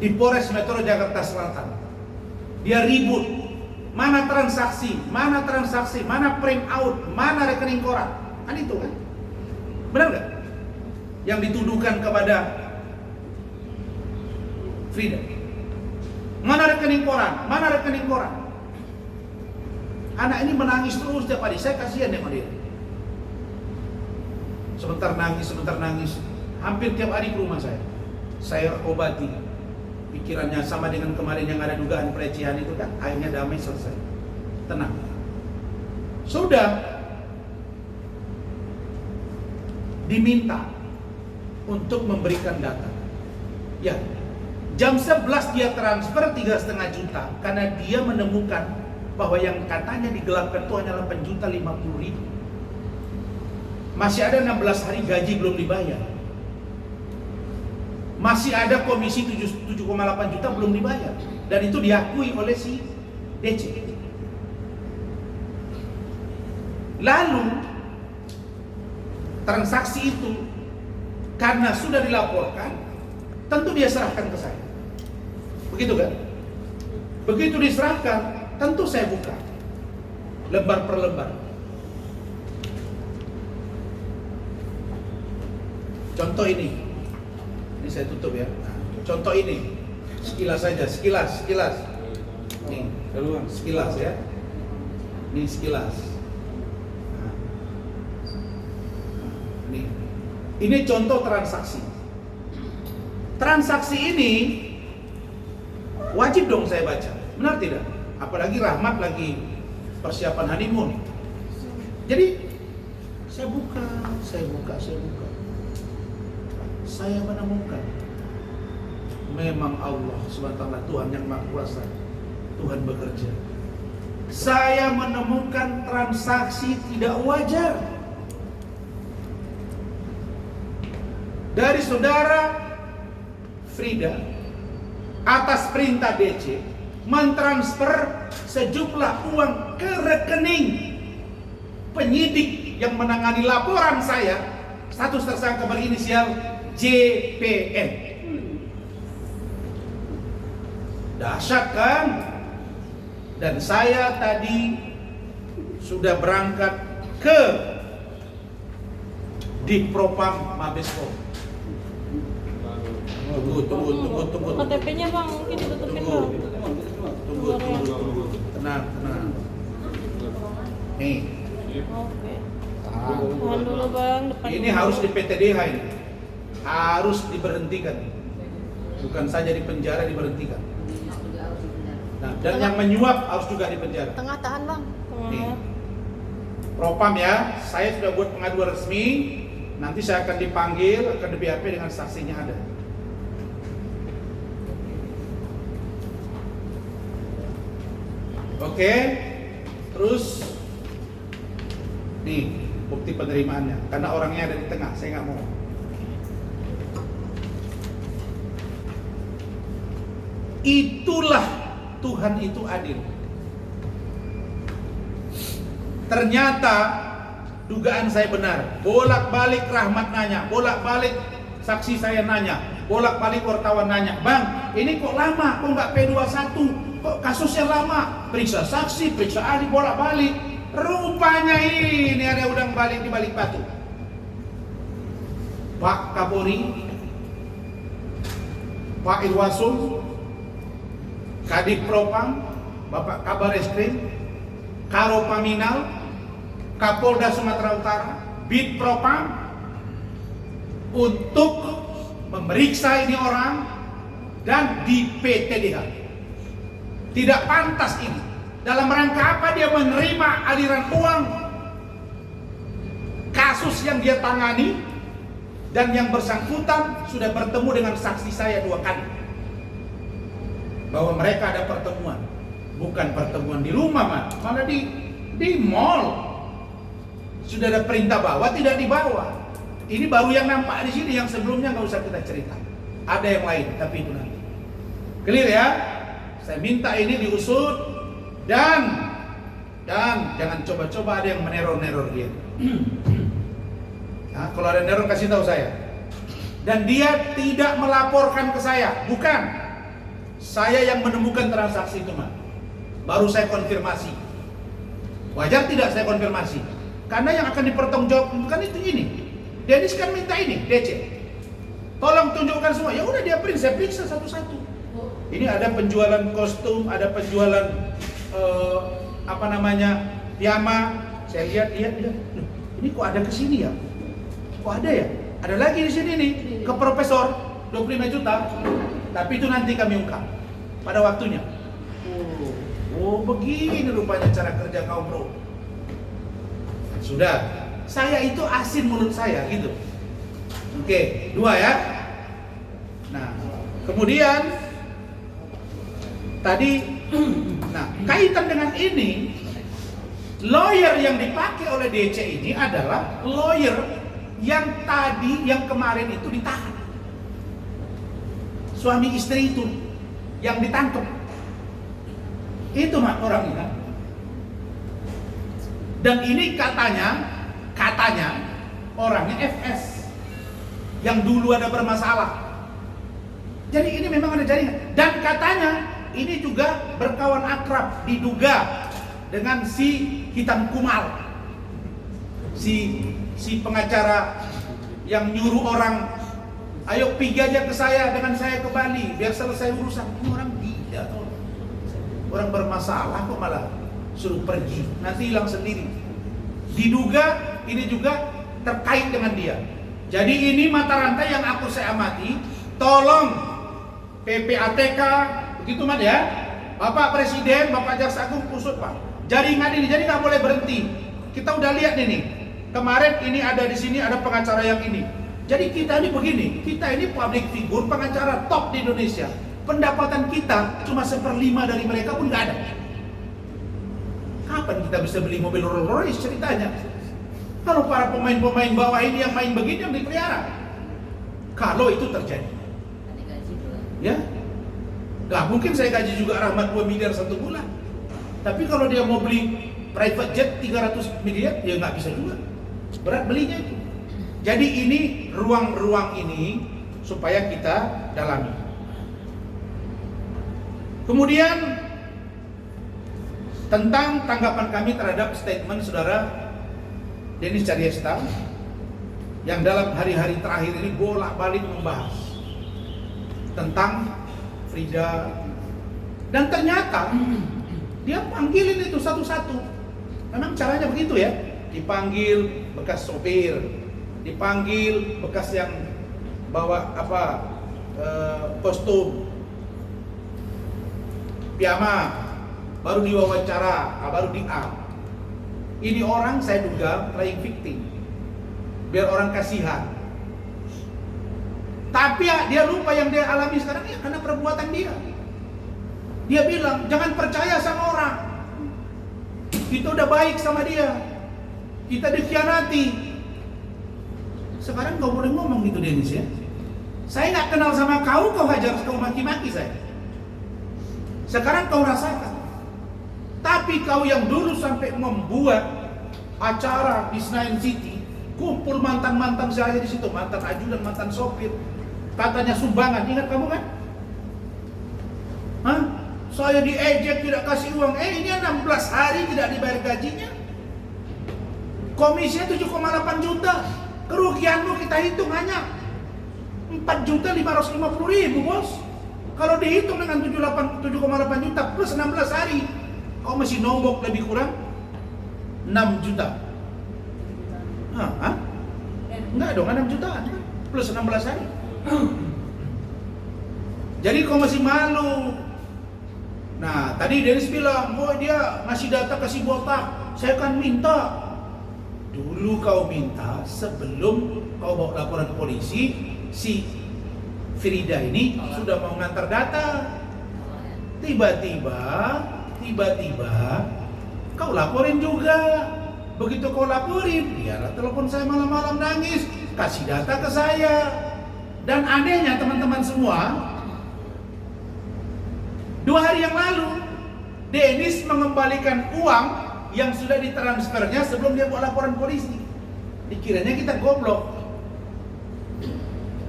di Polres Metro Jakarta Selatan. Dia ribut, mana transaksi, mana print out, mana rekening koran. Kan itu kan? Benar nggak? Yang dituduhkan kepada Frida. Mana rekening koran? Anak ini menangis terus tiap hari. Saya kasihan sama dia. Sebentar nangis. Hampir tiap hari ke rumah saya. Saya obati. Pikirannya sama dengan kemarin yang ada dugaan pelecehan itu kan. Akhirnya damai, selesai. Tenang. Sudah diminta untuk memberikan data. Ya, jam 11 dia transfer 3,5 juta karena dia menemukan bahwa yang katanya digelapkan itu hanyalah 8.050.000. Masih ada 16 hari gaji belum dibayar. Masih ada komisi 7,8 juta belum dibayar. Dan itu diakui oleh si DC. Lalu transaksi itu karena sudah dilaporkan, tentu dia serahkan ke saya. Begitu kan? Begitu diserahkan, tentu saya buka lembar per lembar. Contoh ini saya tutup ya. Contoh ini, sekilas saja, sekilas. Nih, sekilas ya. Ini sekilas. Nih, ini contoh transaksi. Transaksi ini wajib dong saya baca, benar tidak? Apalagi Rahmat lagi persiapan honeymoon. Jadi saya buka. Saya menemukan memang Allah SWT, Tuhan yang Maha Kuasa, Tuhan bekerja. Saya menemukan transaksi tidak wajar dari saudara Frida atas perintah DC mentransfer sejumlah uang ke rekening penyidik yang menangani laporan saya, status tersangka berinisial JPN. Dahsyat kan? Dan saya tadi sudah berangkat ke Dipropam Mabes Polri. Tunggu. KTP-nya Bang, mungkin ditutupin Bang. Tunggu. Tenang. Nih. Oke. Tahan dulu Bang, depan. Ini harus di PTDH ini. Harus diberhentikan. Bukan saja di penjara, diberhentikan. Nah, dan yang menyuap harus juga dipenjara. Tengah tahan Bang. Nih. Propam ya, saya sudah buat pengaduan resmi. Nanti saya akan dipanggil, akan di BAP dengan saksinya ada. Oke, terus nih bukti penerimaannya, karena orangnya ada di tengah, saya nggak mau. Itulah Tuhan itu adil. Ternyata dugaan saya benar. Bolak-balik Rahmat nanya, bolak-balik saksi saya nanya, bolak-balik wartawan nanya, Bang, ini kok lama, kok nggak P21, kok kasusnya lama, periksa saksi, periksa ahli, bolak-balik. Rupanya ini ada udang balik di balik batu. Pak Kapolri, Pak Irwasum, Kadif Propam, Bapak Kabar Eskrim, Karo Paminal, Kapolda Sumatera Utara, Bid Propam untuk memeriksa ini orang dan di PTDH. Tidak pantas ini. Dalam rangka apa dia menerima aliran uang? Kasus yang dia tangani dan yang bersangkutan sudah bertemu dengan saksi saya 2 kali. Bahwa mereka ada pertemuan. Bukan pertemuan di rumah, malah di mall. Sudah ada perintah bawa, tidak dibawa. Ini baru yang nampak di sini, yang sebelumnya nggak usah kita cerita. Ada yang lain, tapi itu nanti. Clear ya? Saya minta ini diusut dan jangan coba-coba ada yang meneror-neror dia. Nah, kalau ada neror kasih tahu saya. Dan dia tidak melaporkan ke saya, bukan. Saya yang menemukan transaksi itu, Mas. Baru saya konfirmasi. Wajar tidak saya konfirmasi? Karena yang akan dipertanggungjawabkan itu ini. Dennis kan minta ini, DC. Tolong tunjukkan semua. Ya udah dia print, saya periksa satu-satu. Ini ada penjualan kostum, ada penjualan piyama. Saya lihat. Loh, ini kok ada ke sini ya? Kok ada ya? Ada lagi di sini nih, ke profesor 25 juta. Tapi itu nanti kami ungkap pada waktunya. Oh, begini rupanya cara kerja kau, bro. Sudah, saya itu asin mulut saya gitu. Oke, 2 ya. Nah, kemudian tadi, kaitan dengan ini, lawyer yang dipakai oleh DC ini adalah lawyer yang kemarin itu ditahan. Suami istri itu yang ditangkap. Itu orangnya. Dan ini katanya orangnya FS yang dulu ada bermasalah. Jadi ini memang ada jaringan. Dan katanya ini juga berkawan akrab, diduga dengan si Hitam Kumal, si pengacara yang nyuruh orang, ayo pergi aja ke saya dengan saya ke Bali biar selesai urusan. Ini orang gila tuh. Orang bermasalah kok malah suruh pergi, nanti hilang sendiri. Diduga ini juga terkait dengan dia. Jadi ini mata rantai yang saya amati. Tolong PPATK begitu Mat ya, Bapak Presiden, Bapak Jaksa Agung usut Pak jaringan ini, jadi nggak boleh berhenti. Kita udah lihat ini kemarin ini ada di sini ada pengacara yang ini. Jadi kita ini begini, kita ini public figure, pengacara top di Indonesia. Pendapatan kita cuma 1/5 dari mereka pun nggak ada. Kapan kita bisa beli mobil Rolls Royce ceritanya? Kalau para pemain-pemain bawah ini yang main begini yang dipelihara. Kalau itu terjadi, ya, nggak mungkin saya gaji juga Rahmat 2 miliar 1 bulan. Tapi kalau dia mau beli private jet 300 miliar, ya nggak bisa juga. Berat belinya itu. Jadi ini ruang-ruang ini supaya kita dalami. Kemudian tentang tanggapan kami terhadap statement saudara Dennis Caryesta yang dalam hari-hari terakhir ini bolak-balik membahas tentang Frida, dan ternyata dia panggilin itu satu-satu. Memang caranya begitu ya, dipanggil bekas sopir, dipanggil bekas yang bawa kostum piyama, baru diwawancara, baru di-up. Ini orang saya duga playing victim, biar orang kasihan. Tapi ya, dia lupa yang dia alami sekarang ya karena perbuatan dia. Dia bilang jangan percaya sama orang. Kita udah baik sama dia, kita dikhianati. Sekarang kau boleh ngomong gitu Dennis ya. Saya nggak kenal sama kau hajar, kau maki-maki saya. Sekarang kau rasakan. Tapi kau yang dulu sampai membuat acara di Senayan City, kumpul mantan-mantan saya di situ, mantan ajudan, mantan sopir, katanya sumbangan, ingat kamu kan? Hah? Saya diejek, tidak kasih uang. Ini 16 hari tidak dibayar gajinya. Komisinya 7,8 juta. Kerugianmu kita hitung hanya 4.550.000 bos. Kalau dihitung dengan 7,8 juta plus 16 hari, kau masih nombok lebih kurang 6 juta. Hah? Enggak dong, 6 jutaan plus 16 hari. Jadi kau masih malu. Nah, tadi Dennis bilang, oh dia ngasih data kasih botak. Saya kan minta. Dulu kau minta sebelum kau bawa laporan polisi, si Frida ini sudah mau ngantar data. Tiba-tiba kau laporin juga. Begitu kau laporin, dia telepon saya malam-malam nangis, kasih data ke saya. Dan anehnya teman-teman semua, 2 hari yang lalu Dennis mengembalikan uang yang sudah ditransfernya sebelum dia buat laporan polisi. Dikiranya kita goblok.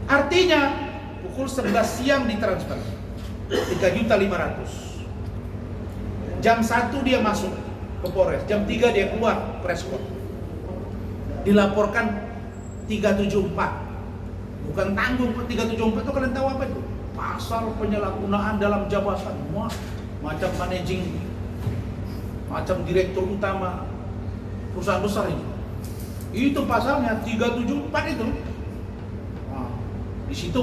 Artinya pukul 11 siang ditransfer. 3.500.000. Jam 1 dia masuk ke Polres, jam 3 dia keluar preskon. Dilaporkan 374. Bukan tanggung, 374 itu kalian tahu apa itu? Pasal penyalahgunaan dalam jabatan. Wah, macam managing, macam direktur utama perusahaan besar ini. Itu pasalnya 374 itu. Nah, di situ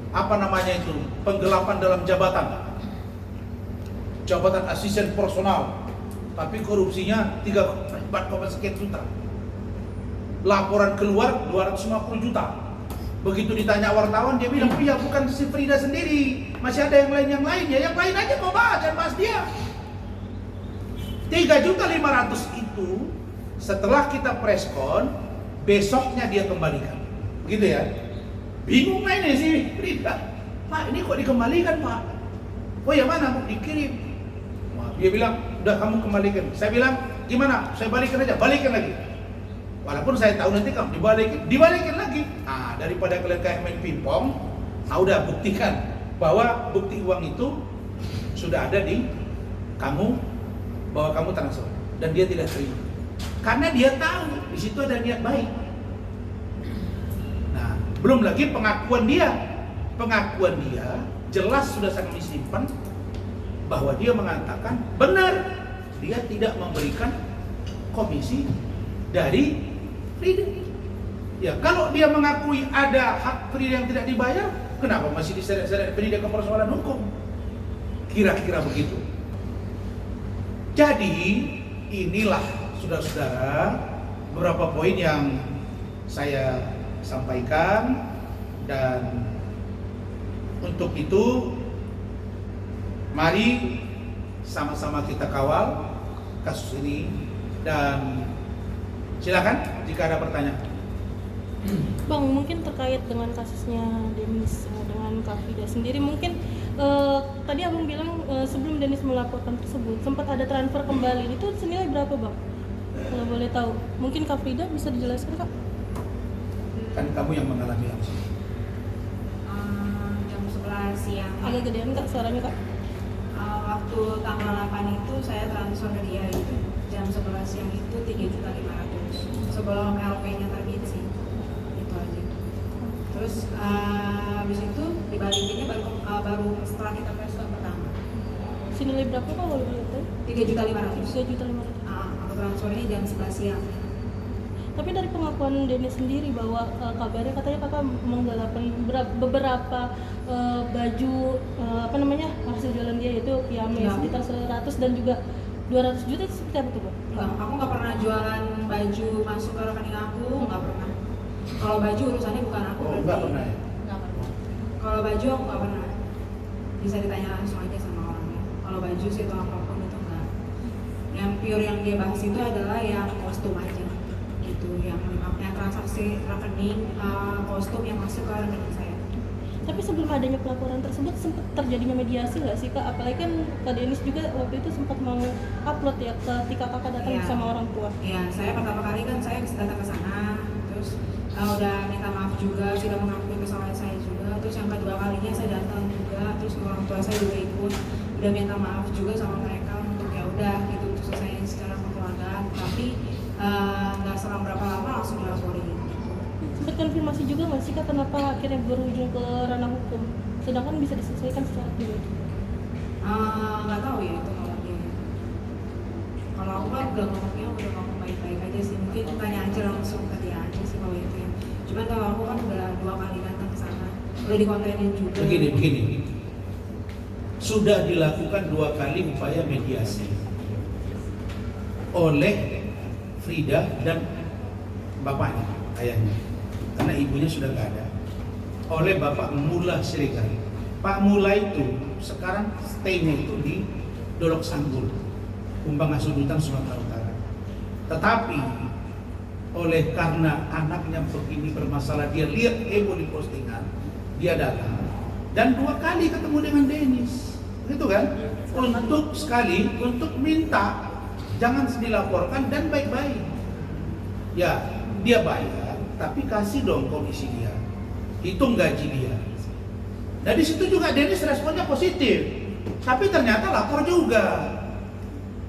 apa namanya itu? Penggelapan dalam jabatan. Jabatan asisten personal. Tapi korupsinya 4, sekian juta. Laporan keluar 250 juta. Begitu ditanya wartawan, dia bilang, iya bukan si Frida sendiri, masih ada yang lain ya, yang lain aja kau bahas, jangan bahas dia. 3.500.000 itu setelah kita preskon, besoknya dia kembalikan, gitu ya. Bingung ini si Frida, Pak ini kok dikembalikan Pak? Oh ya mana Bu? Dikirim. Wah, dia bilang, udah kamu kembalikan. Saya bilang, gimana? Saya balikin aja, balikin lagi. Walaupun saya tahu nanti kamu dibalikin lagi. Nah, daripada kalian kayak main pingpong, udah buktikan bahwa bukti uang itu sudah ada di kamu, bahwa kamu transfer dan dia tidak terima. Karena dia tahu di situ ada niat baik. Nah, belum lagi pengakuan dia. Pengakuan dia jelas sudah sangat disimpan bahwa dia mengatakan benar dia tidak memberikan komisi dari Frida. Ya, kalau dia mengakui ada hak Frida yang tidak dibayar, kenapa masih diseret-seret Frida ke persoalan hukum? Kira-kira begitu. Jadi, inilah saudara-saudara beberapa poin yang saya sampaikan, dan untuk itu mari sama-sama kita kawal kasus ini, dan silakan jika ada pertanyaan. Bang, mungkin terkait dengan kasusnya Denis dengan Kak Frida sendiri, mungkin tadi abang bilang sebelum Denis melaporkan tersebut sempat ada transfer kembali, itu senilai berapa Bang? Kalau boleh tahu, mungkin Kak Frida bisa dijelaskan Kak? Kan kamu yang mengalami langsung. Jam 11 siang. Agak gedean Kak suaranya Kak? Waktu tanggal 8 itu saya transfer ke dia itu jam 11 siang itu 3.500.000 sebelum LP-nya terbit sih. Itu aja. Terus habis itu dibalikinnya baru setelah kita preskon pertama. Senilai berapa Kak kalau boleh tahu? 3.500.000. 3.500.000. Aku transfernya jam 11 siang. Tapi dari pengakuan Denis sendiri bahwa kabarnya katanya kakak menggelapkan beberapa baju hasil jualan dia itu Kiame sekitar 100 dan juga 200 juta, itu seperti apa tuh Bang? Enggak, aku nggak pernah jualan baju masuk ke rekening aku, nggak pernah. Kalau baju urusannya bukan aku. Oh, nggak pernah ya? Nggak pernah. Kalau baju aku nggak pernah. Bisa ditanya langsung aja sama orangnya. Kalau baju sih atau apapun itu enggak. Yang pure yang dia bahas itu adalah yang kostum aja. Gitu, yang transaksi rekening kostum yang masuk ke rekening saya. Tapi sebelum adanya pelaporan tersebut sempat terjadinya mediasi nggak sih Kak? Apalagi kan Kak Denis juga waktu itu sempat mau upload ya ketika kakak datang sama orang tua. Iya, saya pertama kali kan saya datang ke sana, terus udah minta maaf juga, sudah mengakui kesalahan saya juga. Terus yang kedua kalinya saya datang juga, terus orang tua saya juga ikut, udah minta maaf juga sama mereka untuk ya udah gitu untuk selesaiin secara kekeluargaan. Tapi nggak selang berapa lama langsung dilaporin. Sempat konfirmasi juga nggak sih Kak kenapa akhirnya berujung ke ranah hukum, sedangkan bisa diselesaikan secara pribadi? Nggak tahu ya itu kalau dia. Kalau aku kan udah ngomong baik-baik aja sih. Mungkin tanya aja langsung ke dia aja sih kalau itu ya. Cuman kalau aku kan udah 2 kali datang ke sana, udah dikontenin juga. Begini. Sudah dilakukan 2 kali upaya mediasi oleh Frida dan bapaknya, ayahnya, karena ibunya sudah nggak ada, oleh Bapak Mula Siregar. Pak Mula itu sekarang stay-nya itu di Dolok Sanggul, Kumbang Asudutan, Sumatera Utara. Tetapi oleh karena anaknya begini bermasalah, dia lihat di postingan, dia datang dan 2 kali ketemu dengan Denis, gitu kan? Untuk minta jangan dilaporkan dan baik-baik. Ya, dia bayar, tapi kasih dong komisi dia, hitung gaji dia. Nah di situ juga Dennis responnya positif, tapi ternyata lapor juga,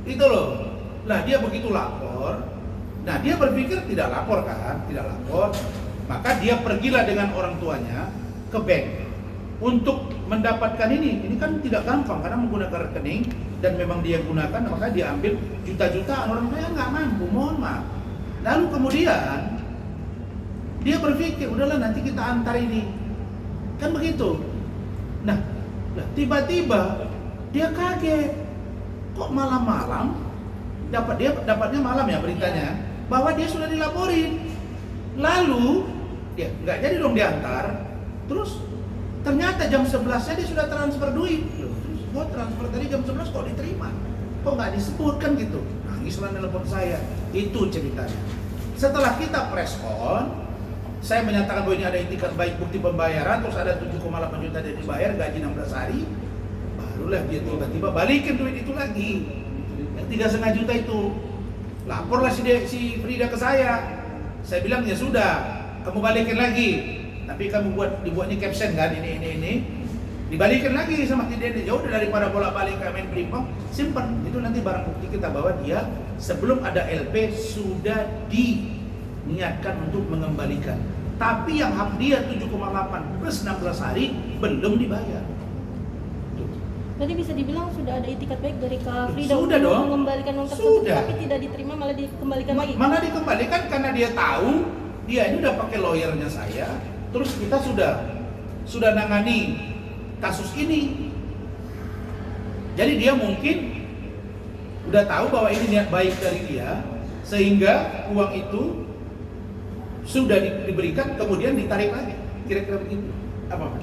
itu loh. Nah dia begitu lapor, nah dia berpikir tidak lapor kan, tidak lapor, maka dia pergilah dengan orang tuanya ke bank untuk mendapatkan ini kan tidak gampang karena menggunakan rekening dan memang dia gunakan, maka dia ambil juta-jutaan, orang tuanya nggak mampu, mohon maaf. Lalu kemudian dia berpikir udahlah nanti kita antar ini, kan begitu. Nah, tiba-tiba dia kaget, kok malam-malam dapatnya malam ya beritanya bahwa dia sudah dilaporin. Lalu ya nggak jadi dong diantar. Terus ternyata jam 11-nya dia sudah transfer duit. Loh, terus kok transfer tadi jam 11 kok diterima? Kok nggak disebutkan gitu? Nangislah telepon saya. Itu ceritanya. Setelah kita press on, saya menyatakan bahwa ini ada itikat baik bukti pembayaran, terus ada 7,8 juta dia dibayar, gaji 16 hari, barulah dia tiba-tiba balikin duit itu lagi, yang 3,5 juta itu. Laporlah si Frida ke saya bilang ya sudah, kamu balikin lagi, tapi kamu dibuatnya caption kan, ini, dibalikin lagi sama dia. Ya udah, daripada bolak-balik ke Menprimpong, simpan, itu nanti barang bukti kita bahwa dia sebelum ada LP sudah niatkan untuk mengembalikan, tapi yang hak dia 7,8 plus 16 hari belum dibayar. Berarti bisa dibilang sudah ada itikat baik dari Kak Frida Sudah untuk dong. mengembalikan uang tersebut, Sudah. tapi tidak diterima, malah dikembalikan lagi. Malah dikembalikan karena dia tahu dia ini udah pakai lawyernya saya, terus kita sudah nangani kasus ini. Jadi dia mungkin udah tahu bahwa ini niat baik dari dia, sehingga uang itu sudah diberikan kemudian ditarik lagi, kira-kira begitu. Apa?